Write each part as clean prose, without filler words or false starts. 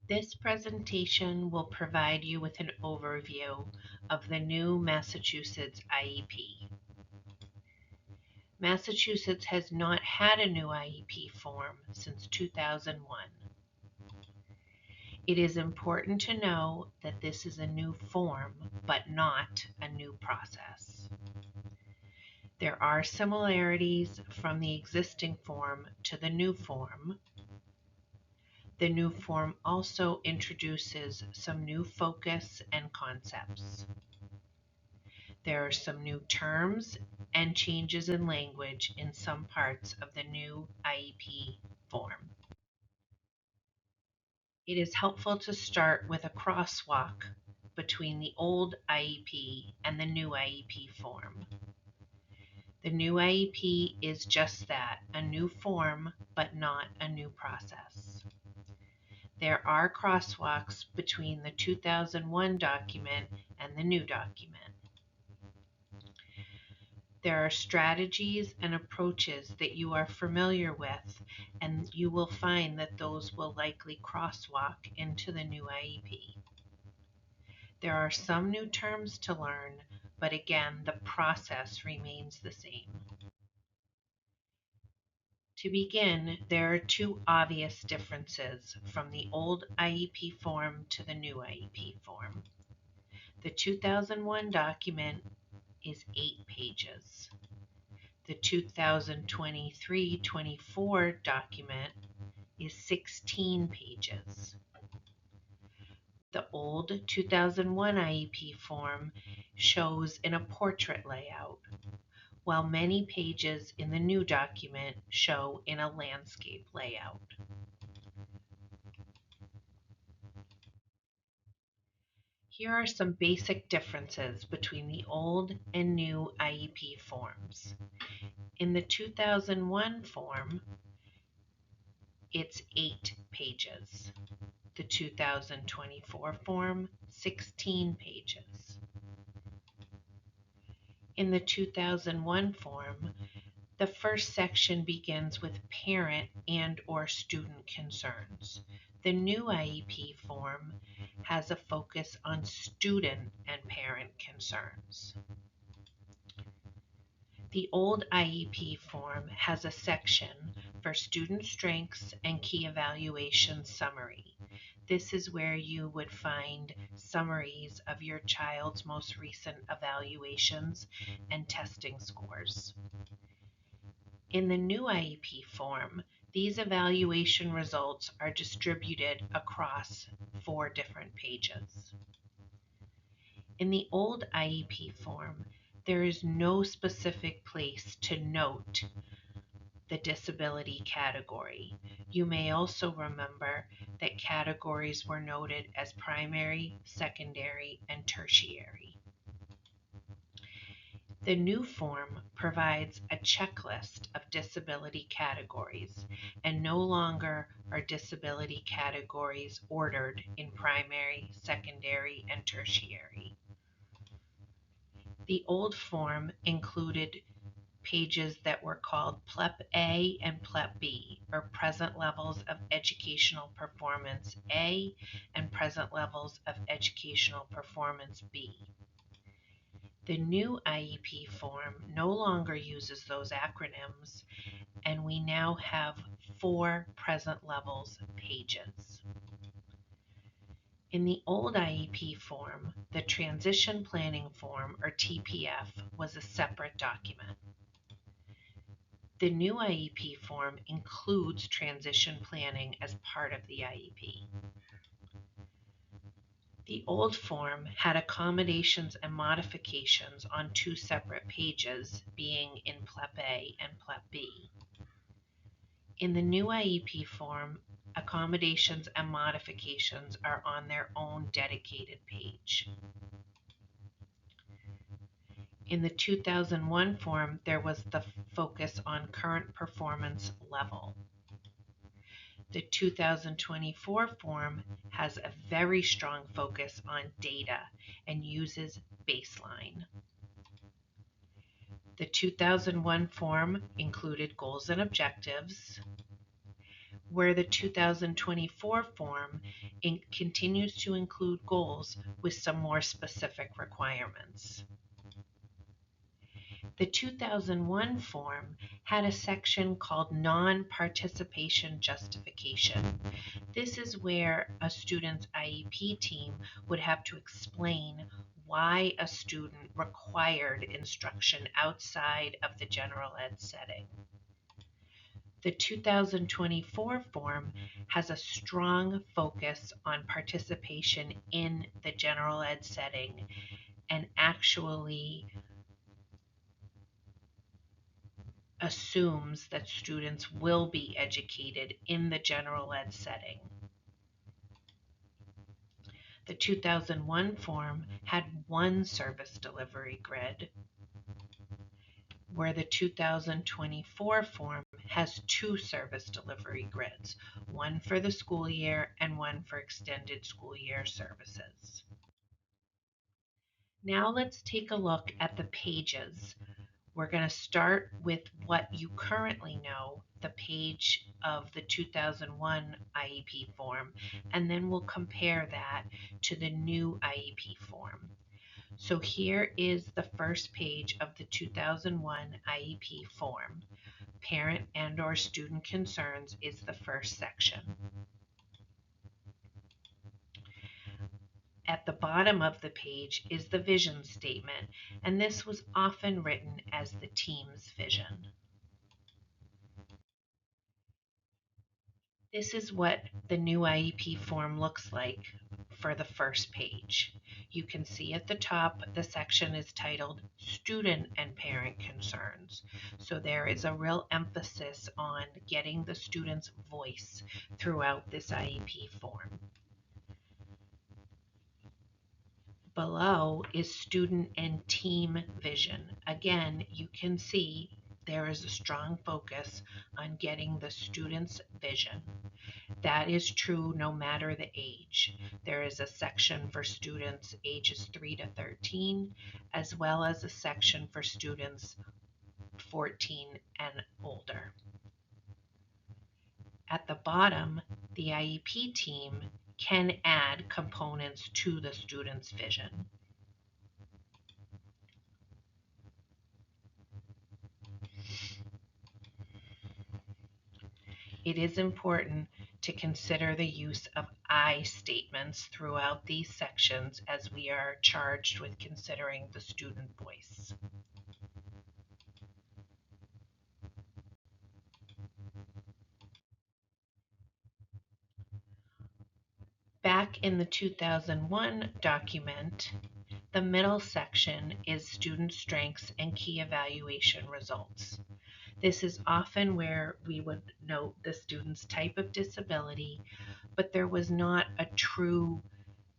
This presentation will provide you with an overview of the new Massachusetts IEP. Massachusetts has not had a new IEP form since 2001. It is important to know that this is a new form, but not a new process. There are similarities from the existing form to the new form. The new form also introduces some new focus and concepts. There are some new terms and changes in language in some parts of the new IEP form. It is helpful to start with a crosswalk between the old IEP and the new IEP form. The new IEP is just that, a new form, but not a new process. There are crosswalks between the 2001 document and the new document. There are strategies and approaches that you are familiar with, and you will find that those will likely crosswalk into the new IEP. There are some new terms to learn, but again, the process remains the same. To begin, there are two obvious differences from the old IEP form to the new IEP form. The 2001 document is 8 pages. The 2023-24 document is 16 pages. The old 2001 IEP form shows in a portrait layout, while many pages in the new document show in a landscape layout. Here are some basic differences between the old and new IEP forms. In the 2001 form, it's 8 pages. The 2024 form, 16 pages. In the 2001 form, the first section begins with parent and/or student concerns. The new IEP form has a focus on student and parent concerns. The old IEP form has a section for student strengths and key evaluation summary. This is where you would find summaries of your child's most recent evaluations and testing scores. In the new IEP form, these evaluation results are distributed across 4 different pages. In the old IEP form, there is no specific place to note the disability category. You may also remember that categories were noted as primary, secondary, and tertiary. The new form provides a checklist of disability categories, and no longer are disability categories ordered in primary, secondary, and tertiary. The old form included pages that were called PLEP A and PLEP B, or Present Levels of Educational Performance A and Present Levels of Educational Performance B. The new IEP form no longer uses those acronyms, and we now have 4 present levels pages. In the old IEP form, the Transition Planning Form, or TPF, was a separate document. The new IEP form includes transition planning as part of the IEP. The old form had accommodations and modifications on 2 separate pages, being in PLEP A and PLEP B. In the new IEP form, accommodations and modifications are on their own dedicated page. In the 2001 form, there was the focus on current performance level. The 2024 form has a very strong focus on data and uses baseline. The 2001 form included goals and objectives. where the 2024 form continues to include goals with some more specific requirements. The 2001 form had a section called Non-Participation Justification. This is where a student's IEP team would have to explain why a student required instruction outside of the general ed setting. The 2024 form has a strong focus on participation in the general ed setting and actually assumes that students will be educated in the general ed setting. The 2001 form had one service delivery grid, where the 2024 form has two service delivery grids, one for the school year and one for extended school year services. Now let's take a look at the pages. We're going to start with what you currently know, the page of the 2001 IEP form, and then we'll compare that to the new IEP form. So here is the first page of the 2001 IEP form. Parent and/or student concerns is the first section. At the bottom of the page is the vision statement, and this was often written as the team's vision. This is what the new IEP form looks like for the first page. You can see at the top the section is titled Student and Parent Concerns. So there is a real emphasis on getting the student's voice throughout this IEP form. Below is student and team vision. Again, you can see there is a strong focus on getting the student's vision. That is true no matter the age. There is a section for students ages 3 to 13, as well as a section for students 14 and older. At the bottom, the IEP team can add components to the student's vision. It is important to consider the use of I statements throughout these sections as we are charged with considering the student voice. Back in the 2001 document, the middle section is student strengths and key evaluation results. This is often where we would note the student's type of disability, but there was not a true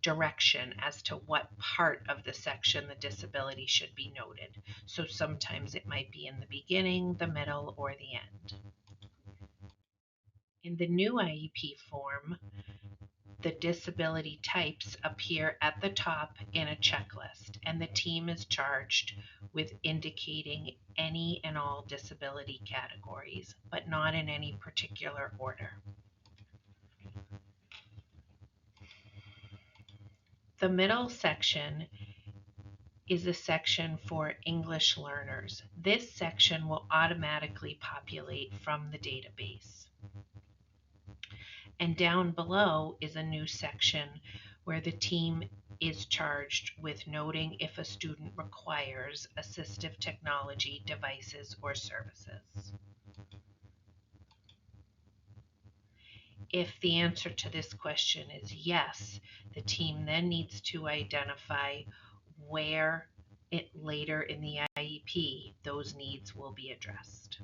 direction as to what part of the section the disability should be noted. So sometimes it might be in the beginning, the middle, or the end. In the new IEP form, the disability types appear at the top in a checklist, and the team is charged with indicating any and all disability categories, but not in any particular order. The middle section is a section for English learners. This section will automatically populate from the database. And down below is a new section where the team is charged with noting if a student requires assistive technology devices or services. If the answer to this question is yes, the team then needs to identify where later in the IEP those needs will be addressed.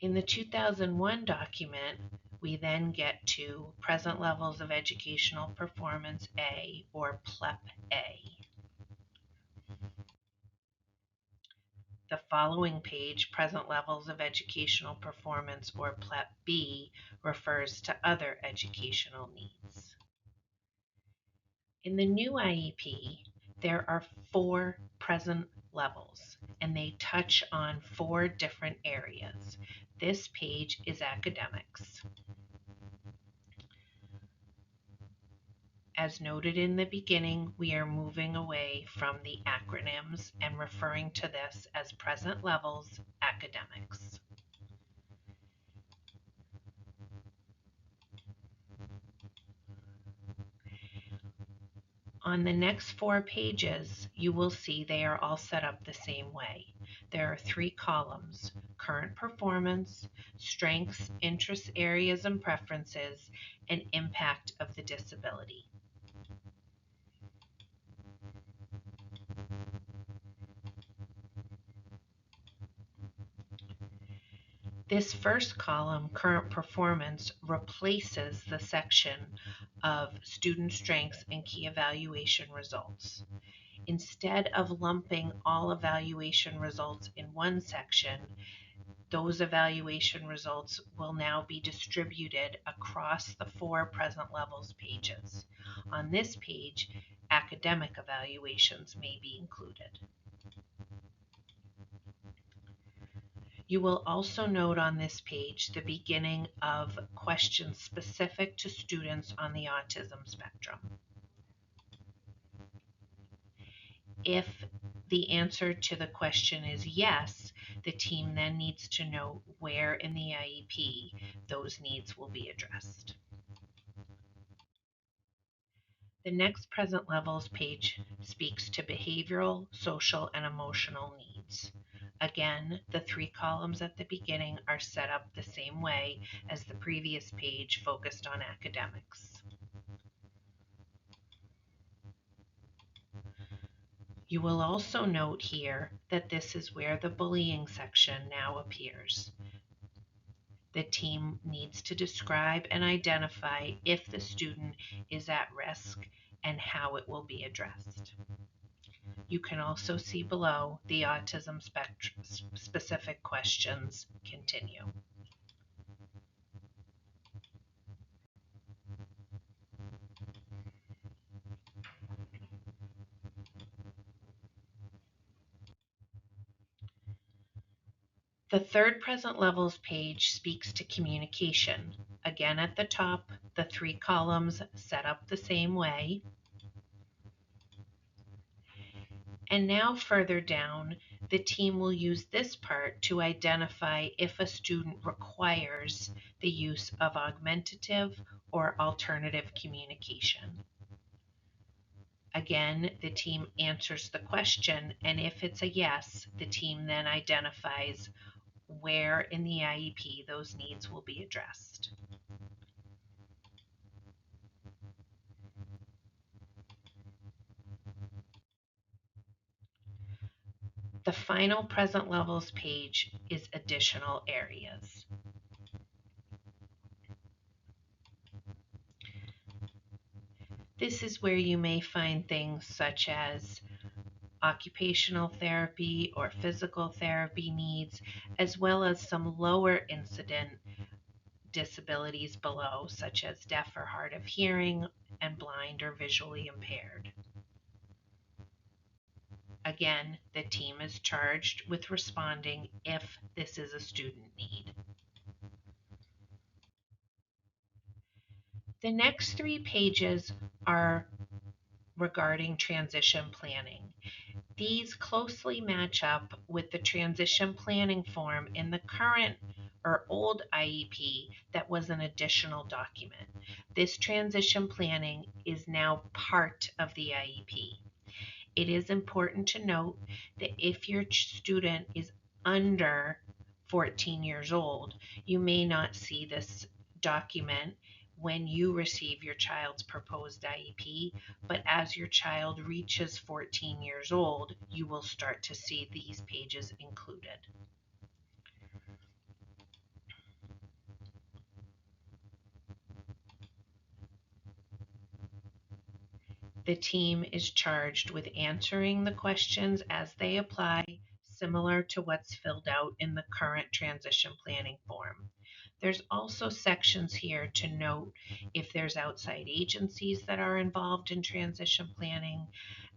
In the 2001 document, we then get to present levels of educational performance A, or PLEP A. The following page, present levels of educational performance, or PLEP B, refers to other educational needs. In the new IEP, there are 4 present levels, and they touch on 4 different areas. This page is academics. As noted in the beginning, we are moving away from the acronyms and referring to this as present levels academics. On the next 4 pages, you will see they are all set up the same way. There are 3 columns: current performance, strengths, interest areas and preferences, and impact of the disability. This first column, current performance, replaces the section of student strengths and key evaluation results. Instead of lumping all evaluation results in one section, those evaluation results will now be distributed across the 4 present levels pages. On this page, academic evaluations may be included. You will also note on this page the beginning of questions specific to students on the autism spectrum. If the answer to the question is yes, the team then needs to know where in the IEP those needs will be addressed. The next present levels page speaks to behavioral, social, and emotional needs. Again, the 3 columns at the beginning are set up the same way as the previous page focused on academics. You will also note here that this is where the bullying section now appears. The team needs to describe and identify if the student is at risk and how it will be addressed. You can also see below the autism spectrum specific questions continue. The third present levels page speaks to communication. Again, at the top, the 3 columns set up the same way. And now further down, the team will use this part to identify if a student requires the use of augmentative or alternative communication. Again, the team answers the question, and if it's a yes, the team then identifies where in the IEP those needs will be addressed. The final present levels page is additional areas. This is where you may find things such as occupational therapy or physical therapy needs, as well as some lower incident disabilities below, such as deaf or hard of hearing and blind or visually impaired. Again, the team is charged with responding if this is a student need. The next 3 pages are regarding transition planning. These closely match up with the transition planning form in the current or old IEP that was an additional document. This transition planning is now part of the IEP. It is important to note that if your student is under 14 years old, you may not see this document when you receive your child's proposed IEP, but as your child reaches 14 years old, you will start to see these pages included. The team is charged with answering the questions as they apply, similar to what's filled out in the current transition planning form. There's also sections here to note if there's outside agencies that are involved in transition planning,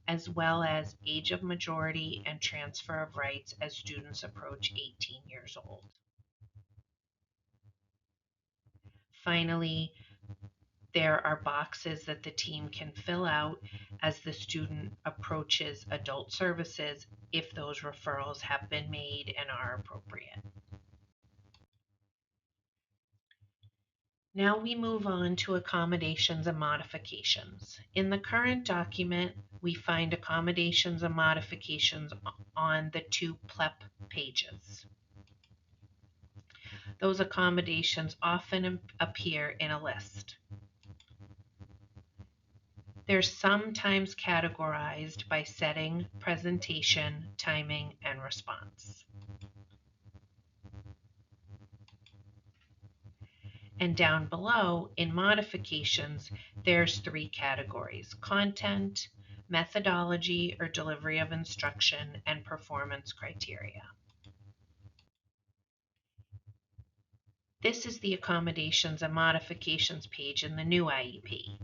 as well as age of majority and transfer of rights as students approach 18 years old. Finally, there are boxes that the team can fill out as the student approaches adult services if those referrals have been made and are appropriate. Now we move on to accommodations and modifications. In the current document, we find accommodations and modifications on the two PLEP pages. Those accommodations often appear in a list. They're sometimes categorized by setting, presentation, timing, and response. And down below, in modifications, there's three categories: content, methodology or delivery of instruction, and performance criteria. This is the accommodations and modifications page in the new IEP.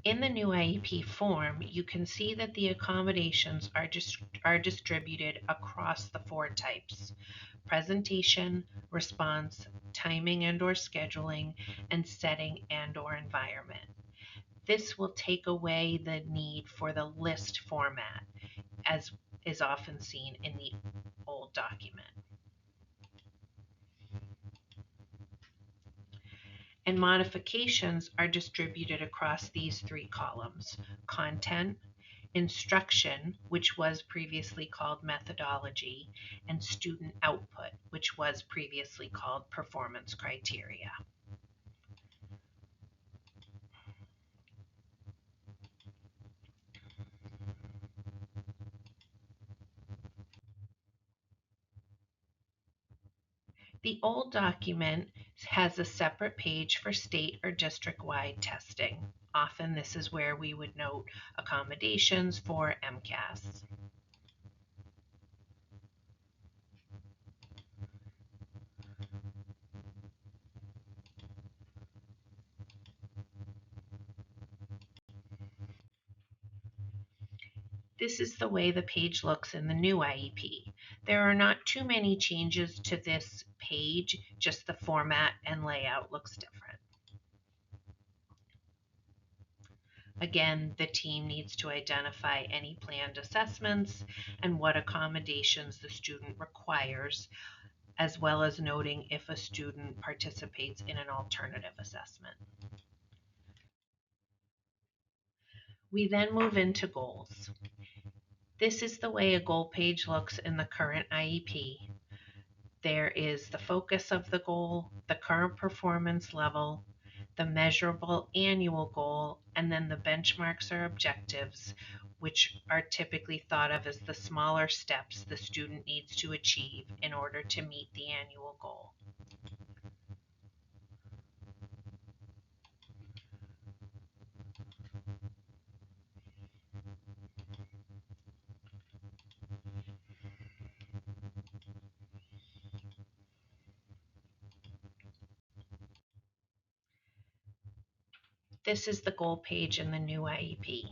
In the new IEP form, you can see that the accommodations are distributed across the four types: presentation, response, timing and/or scheduling, and setting and/or environment. This will take away the need for the list format, as is often seen in the old document. And modifications are distributed across these three columns: content, instruction, which was previously called methodology, and student output, which was previously called performance criteria. The old document has a separate page for state or district-wide testing. Often this is where we would note accommodations for MCAS. This is the way the page looks in the new IEP. There are not too many changes to this page, just the format and layout looks different. Again, the team needs to identify any planned assessments and what accommodations the student requires, as well as noting if a student participates in an alternative assessment. We then move into goals. This is the way a goal page looks in the current IEP. There is the focus of the goal, the current performance level, the measurable annual goal, and then the benchmarks or objectives, which are typically thought of as the smaller steps the student needs to achieve in order to meet the annual goal. This is the goal page in the new IEP.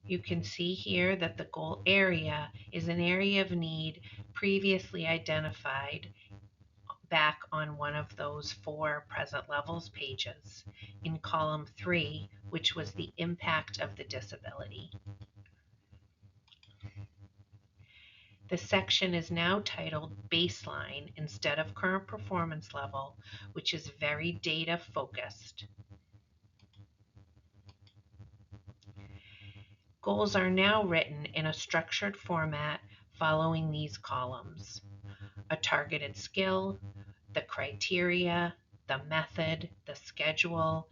You can see here that the goal area is an area of need previously identified back on one of those four present levels pages in column 3, which was the impact of the disability. The section is now titled Baseline instead of Current Performance Level, which is very data focused. Goals are now written in a structured format following these columns: a targeted skill, the criteria, the method, the schedule,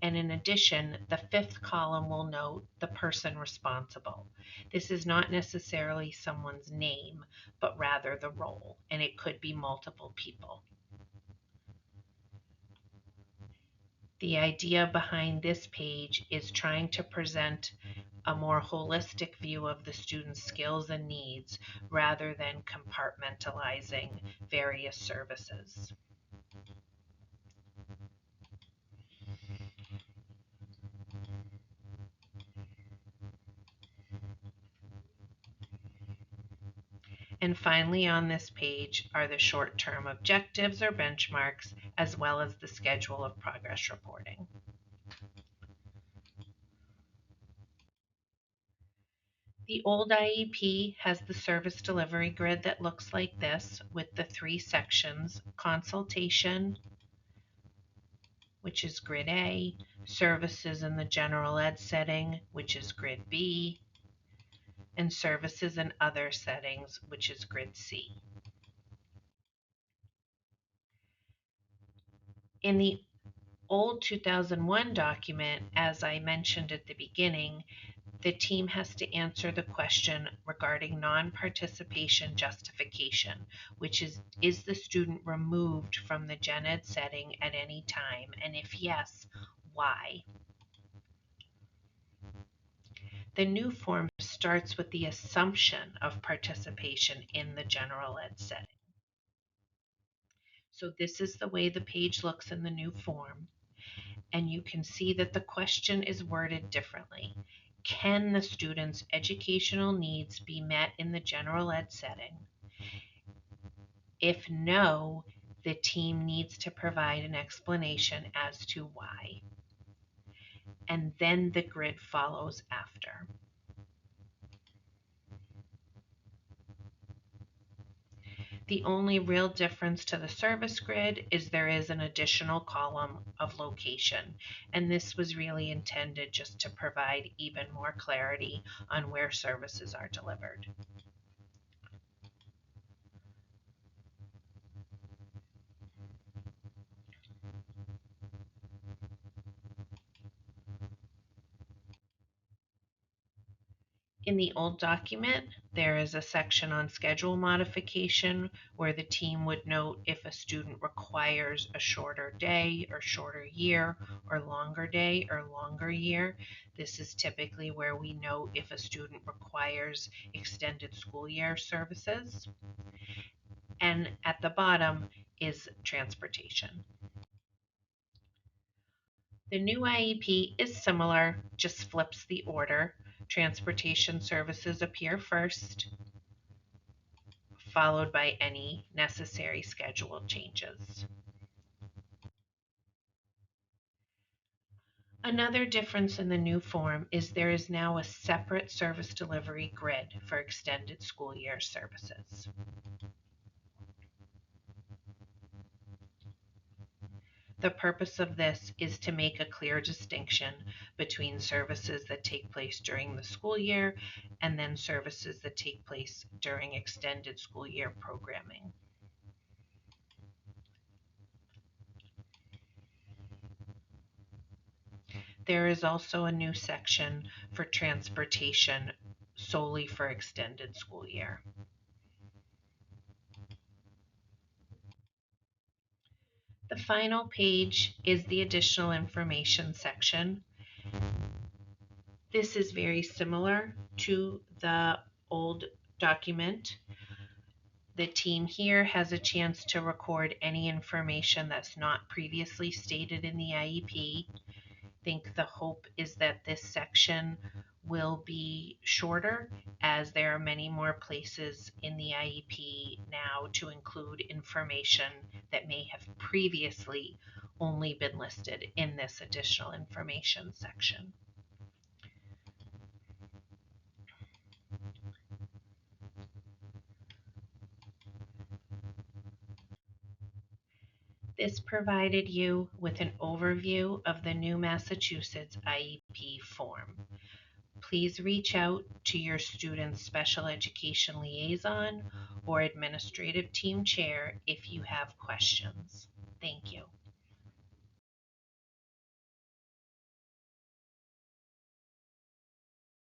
and in addition, the fifth column will note the person responsible. This is not necessarily someone's name, but rather the role, and it could be multiple people. The idea behind this page is trying to present a more holistic view of the student's skills and needs rather than compartmentalizing various services. And finally on this page are the short-term objectives or benchmarks, as well as the schedule of progress reporting. The old IEP has the service delivery grid that looks like this, with the 3 sections: consultation, which is grid A, services in the general ed setting, which is grid B, and services in other settings, which is grid C. In the old 2001 document, as I mentioned at the beginning, the team has to answer the question regarding non-participation justification, which is the student removed from the gen ed setting at any time? And if yes, why? The new form starts with the assumption of participation in the general ed setting. So this is the way the page looks in the new form. And you can see that the question is worded differently. Can the student's educational needs be met in the general ed setting? If no, the team needs to provide an explanation as to why. And then the grid follows after. The only real difference to the service grid is there is an additional column of location, and this was really intended just to provide even more clarity on where services are delivered. In the old document, there is a section on schedule modification where the team would note if a student requires a shorter day or shorter year, or longer day or longer year. This is typically where we note if a student requires extended school year services. And at the bottom is transportation. The new IEP is similar, just flips the order. Transportation services appear first, followed by any necessary schedule changes. Another difference in the new form is there is now a separate service delivery grid for extended school year services. The purpose of this is to make a clear distinction between services that take place during the school year and then services that take place during extended school year programming. There is also a new section for transportation solely for extended school year. The final page is the additional information section. This is very similar to the old document. The team here has a chance to record any information that's not previously stated in the IEP. I think the hope is that this section will be shorter, as there are many more places in the IEP now to include information that may have previously only been listed in this additional information section. This provided you with an overview of the new Massachusetts IEP form. Please reach out to your student's special education liaison or administrative team chair if you have questions. Thank you.